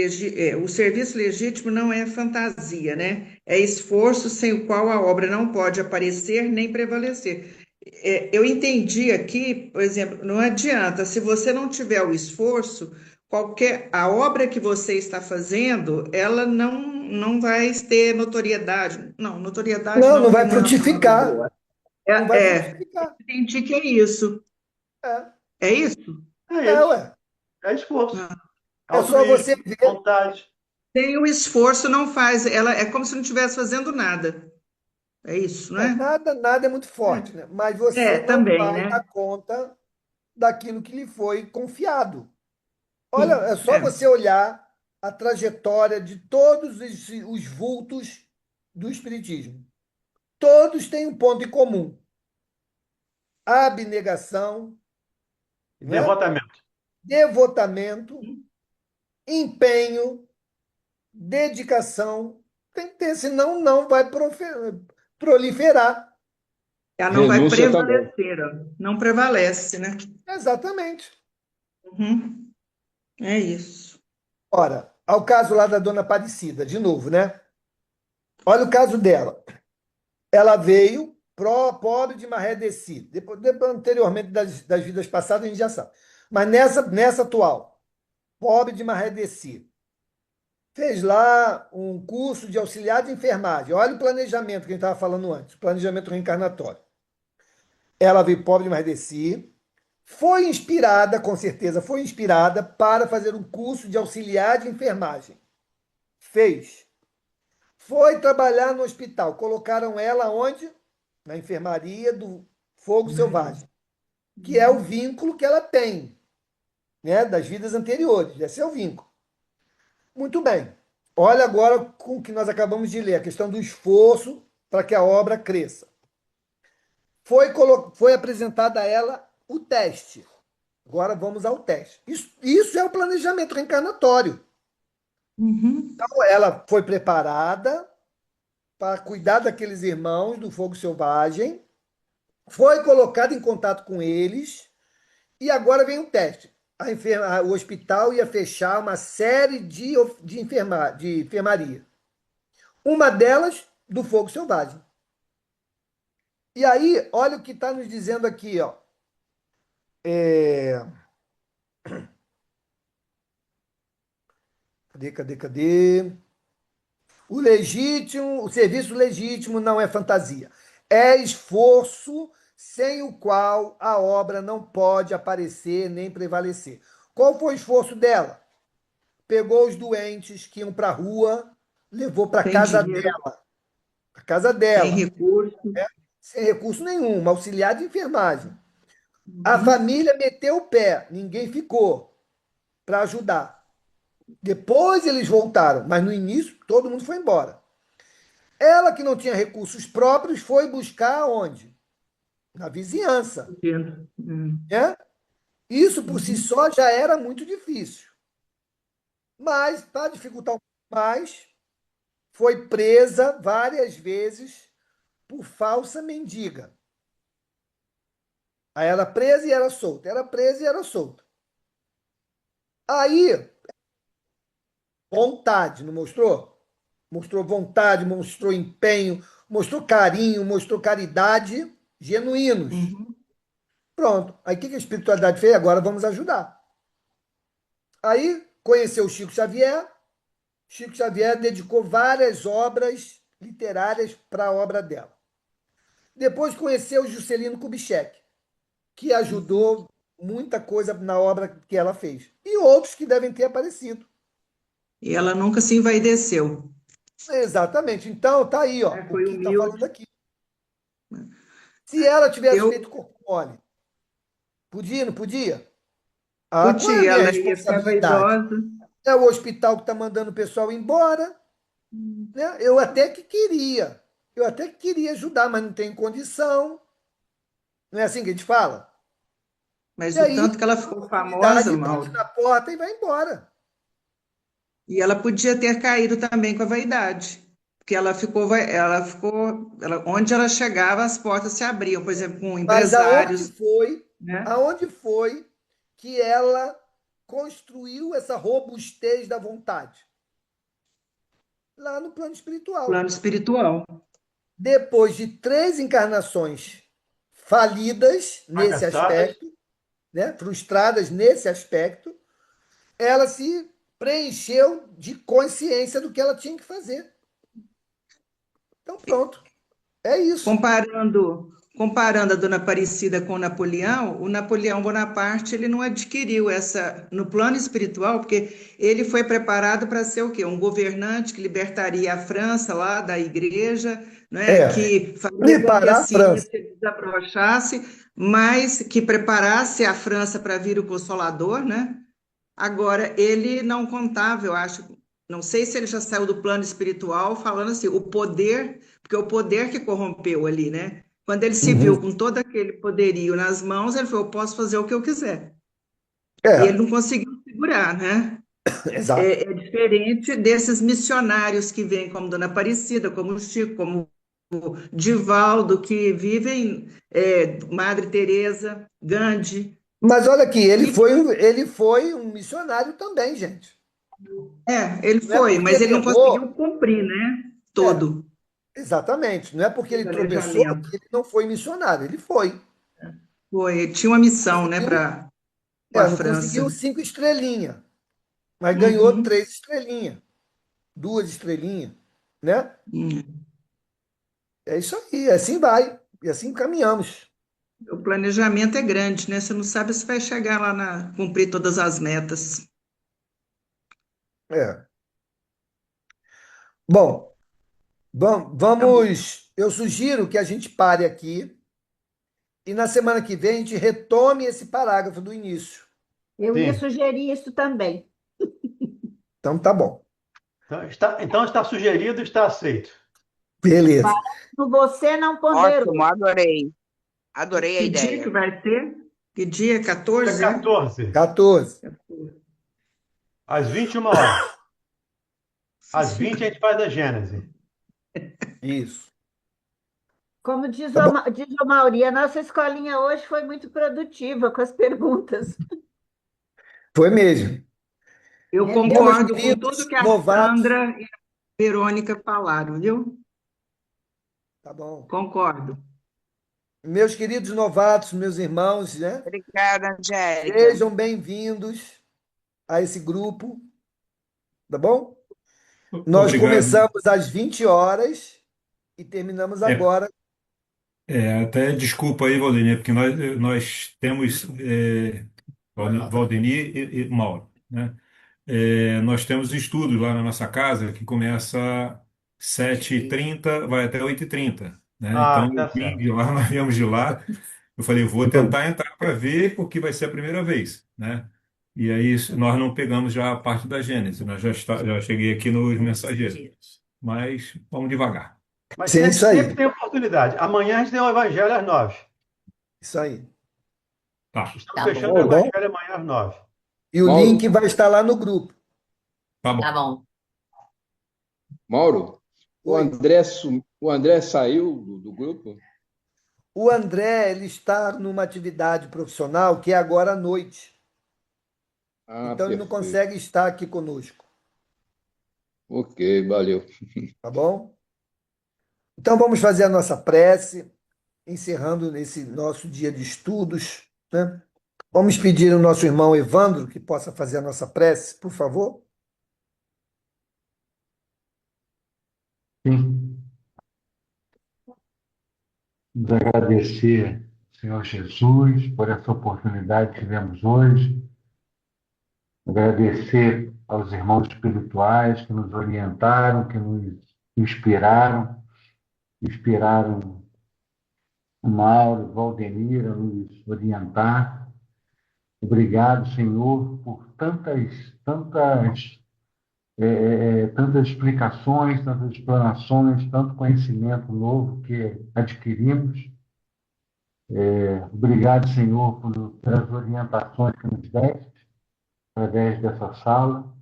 legítimo não é fantasia, né? É esforço sem o qual a obra não pode aparecer nem prevalecer. Eu entendi aqui, por exemplo, não adianta, se você não tiver o esforço, a obra que você está fazendo, ela não vai ter notoriedade. Não, notoriedade Não vai é uma frutificar. palavra boa. Não vai frutificar. Entendi que é isso. É isso? Ué. É esforço. É só você ver. Vontade. Sem o esforço não faz, ela é como se não estivesse fazendo nada. É isso, não é? Nada é muito forte, né? Mas você não também, vai né? dar conta daquilo que lhe foi confiado. Olha, é só você olhar a trajetória de todos os vultos do Espiritismo. Todos têm um ponto em comum: abnegação, né? Devotamento, empenho, dedicação. Tem que ter, senão não vai proliferar. Ela não vai prevalecer, não prevalece, né? Exatamente. Uhum. É isso. Ora, ao caso lá da dona Aparecida, de novo, né? Olha o caso dela. Ela veio pobre de maré descida. Depois, anteriormente das vidas passadas, a gente já sabe. Mas nessa atual, pobre de maré descida. Fez lá um curso de auxiliar de enfermagem. Olha o planejamento que a gente estava falando antes, o planejamento reencarnatório. Ela veio pobre de maré descida. Foi inspirada, com certeza, foi inspirada para fazer um curso de auxiliar de enfermagem. Fez. Foi trabalhar no hospital. Colocaram ela onde? Na enfermaria do fogo selvagem, que é o vínculo que ela tem, né, das vidas anteriores. Esse é o vínculo. Muito bem. Olha agora com o que nós acabamos de ler, a questão do esforço para que a obra cresça. Foi apresentado a ela o teste. Agora vamos ao teste. Isso é o planejamento reencarnatório. Uhum. Então, ela foi preparada para cuidar daqueles irmãos do fogo selvagem, foi colocada em contato com eles, e agora vem o teste. O hospital ia fechar uma série de enfermaria. Uma delas, do fogo selvagem. E aí, olha o que está nos dizendo aqui, ó. Cadê? O serviço legítimo não é fantasia. É esforço sem o qual a obra não pode aparecer nem prevalecer. Qual foi o esforço dela? Pegou os doentes que iam para a rua, levou para a Sem casa dinheiro, dela. A casa sem dela, recurso. sem recurso nenhum, uma auxiliar de enfermagem. A Uhum. família meteu o pé, ninguém ficou para ajudar. Depois eles voltaram, mas no início todo mundo foi embora. Ela, que não tinha recursos próprios, foi buscar onde? Na vizinhança. Entendo. Né? Isso por si Uhum. só já era muito difícil. Mas, para dificultar um pouco mais, foi presa várias vezes por falsa mendiga. Aí era presa e era solta. Era presa e era solta. Aí, vontade, não mostrou? Mostrou vontade, mostrou empenho, mostrou carinho, mostrou caridade genuínos. Uhum. Pronto. Aí o que a espiritualidade fez? Agora vamos ajudar. Aí conheceu o Chico Xavier. Chico Xavier dedicou várias obras literárias para a obra dela. Depois conheceu Juscelino Kubitschek, que ajudou muita coisa na obra que ela fez. E outros que devem ter aparecido. E ela nunca se envaideceu. Exatamente. Então, tá aí, ó, o Foi que está falando humilde. aqui. Se ela tivesse Eu feito corpo mole, podia, não podia? Ah, qual é a podia, minha ela ia ficar responsabilidade? vaidosa. É o hospital que está mandando o pessoal embora, né? Eu até que queria ajudar, mas não tenho condição. Não é assim que a gente fala? Mas E o aí, tanto que ela ficou a famosa, idade bate Mauro, na porta e vai embora. e ela podia ter caído também com a vaidade. Porque onde ela chegava, as portas se abriam, por exemplo, com Mas empresários, né? aonde foi que ela construiu essa robustez da vontade? Lá no plano espiritual. Plano espiritual. Depois de 3 encarnações falidas nesse Fracassadas. aspecto, né, frustradas nesse aspecto, ela se preencheu de consciência do que ela tinha que fazer. Então, pronto. É isso. Comparando a Dona Aparecida com o Napoleão Bonaparte, ele não adquiriu essa no plano espiritual, porque ele foi preparado para ser o quê? Um governante que libertaria a França lá da igreja, né? É, Que faria com que a preparar a França. ciência desabrochasse, mas que preparasse a França para vir o Consolador, né? Agora, ele não contava, eu acho, não sei se ele já saiu do plano espiritual falando assim, o poder, porque é o poder que corrompeu ali, né? Quando ele se viu Uhum. com todo aquele poderio nas mãos, ele falou, eu posso fazer o que eu quiser. E ele É, não conseguiu segurar, né? exato. É diferente desses missionários que vêm como Dona Aparecida, como o Chico, como o Divaldo, que vivem, Madre Teresa, Gandhi, Mas olha aqui, que ele foi um missionário também, gente. ele Não é foi, porque mas ele ele não conseguiu errou, cumprir, né? é, Todo exatamente. Não é porque o ele tropeçou planejamento. que ele não foi missionário. Ele foi. Foi, tinha uma missão, né, Conseguiu, para com a não conseguiu França. 5 estrelinhas, mas ganhou Uhum, 3 estrelinhas, 2 estrelinhas, né? uhum. É isso aí, assim vai. E assim caminhamos. O planejamento é grande, né? Você não sabe se vai chegar lá cumprir todas as metas. É. Bom, Vamos, eu sugiro que a gente pare aqui e na semana que vem a gente retome esse parágrafo do início. Eu ia Sim. sugerir isso também. Então tá bom. Então está sugerido, está aceito. Beleza. Você não ponderou. Ótimo, adorei. Adorei a Que dia que ideia. vai ser? Que dia? 14, Dia né? 14, 14. às 21 horas. Às 20 a gente faz a Gênese. Isso. Como diz Tá bom. diz o Mauri, a nossa escolinha hoje foi muito produtiva com as perguntas. Foi mesmo. Eu Meus concordo com queridos tudo que a novatos. Sandra e a Verônica falaram, viu? Tá bom. Concordo. Meus queridos novatos, meus irmãos, né? Obrigada, Angélica. Sejam bem-vindos a esse grupo, tá bom? Nós Obrigado. começamos às 20 horas e terminamos agora. Até desculpa aí, Valdemir, porque nós temos Valdemir e Mauro, né? Nós temos estudos lá na nossa casa que começa 7h30, vai até 8h30, né? Então, Tá eu vim certo. de lá, nós viemos de lá. Eu falei, vou tentar entrar para ver, porque vai ser a primeira vez, né? E aí nós não pegamos já a parte da Gênesis, nós já cheguei aqui nos mensageiros. Mas vamos devagar. Mas Sim, isso sempre aí. tem oportunidade. Amanhã a gente tem o Evangelho às 9. Isso aí. Tá, Estamos fechando o Tá bom? Evangelho amanhã às 9. E o Mauro. link vai estar lá no grupo. tá bom. Tá bom. Mauro, o Oi. André saiu do grupo? O André, ele está numa atividade profissional que é agora à noite. Ah, Então, ele não perfeito. consegue estar aqui conosco, Ok, valeu. tá bom? Então, vamos fazer a nossa prece, encerrando esse nosso dia de estudos, né? Vamos pedir ao nosso irmão Evandro que possa fazer a nossa prece, por favor. Sim, nos agradecer, Senhor Jesus, por essa oportunidade que tivemos hoje. Agradecer aos irmãos espirituais que nos orientaram, que nos inspiraram o Mauro, o Valdemir a nos orientar. Obrigado, Senhor, por tantas explicações, tantas explanações, tanto conhecimento novo que adquirimos. Obrigado, Senhor, pelas orientações que nos deste através dessa sala.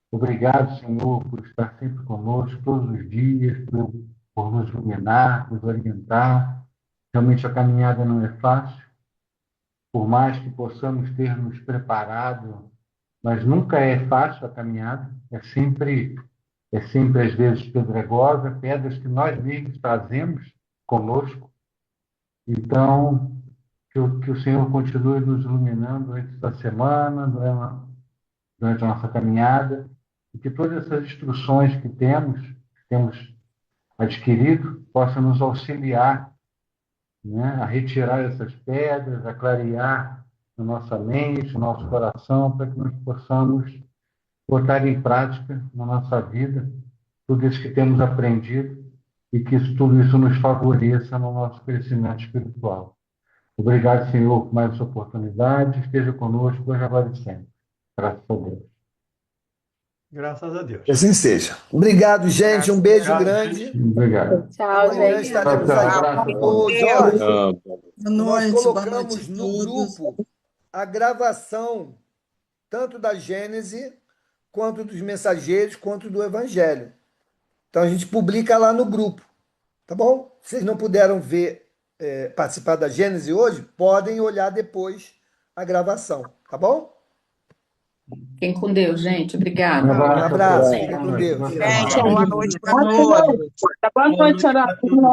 Obrigado, Senhor, por estar sempre conosco todos os dias, por nos iluminar, nos orientar. Realmente a caminhada não é fácil, por mais que possamos ter nos preparado, mas nunca é fácil a caminhada. É sempre às vezes pedregosa, pedras que nós mesmos trazemos conosco. Então, que o Senhor continue nos iluminando durante esta semana, durante a nossa caminhada, e que todas essas instruções que temos adquirido, possam nos auxiliar, né, a retirar essas pedras, a clarear na nossa mente, no nosso coração, para que nós possamos botar em prática na nossa vida tudo isso que temos aprendido e que tudo isso nos favoreça no nosso crescimento espiritual. Obrigado, Senhor, por mais essa oportunidade. Esteja conosco hoje, agora e sempre. Graças a Deus. Graças a Deus. Que assim seja. Obrigado, gente. Um beijo Obrigado, grande. gente. Obrigado. Tchau, Amanhã gente. estaremos Tchau, aí tchau. com Deus. o Jorge. Ah, Boa Nós noite, boa noite colocamos a no todos. grupo a gravação tanto da Gênese, quanto dos mensageiros, quanto do Evangelho. Então a gente publica lá no grupo, tá bom? Vocês não puderam participar da Gênese hoje, podem olhar depois a gravação, tá bom? Fiquem com Deus, gente. Obrigada. Um Um abraço. abraço, Boa fiquem com noite. Deus. Boa Gente, semana. boa noite para Boa todos. noite. Boa noite a todos.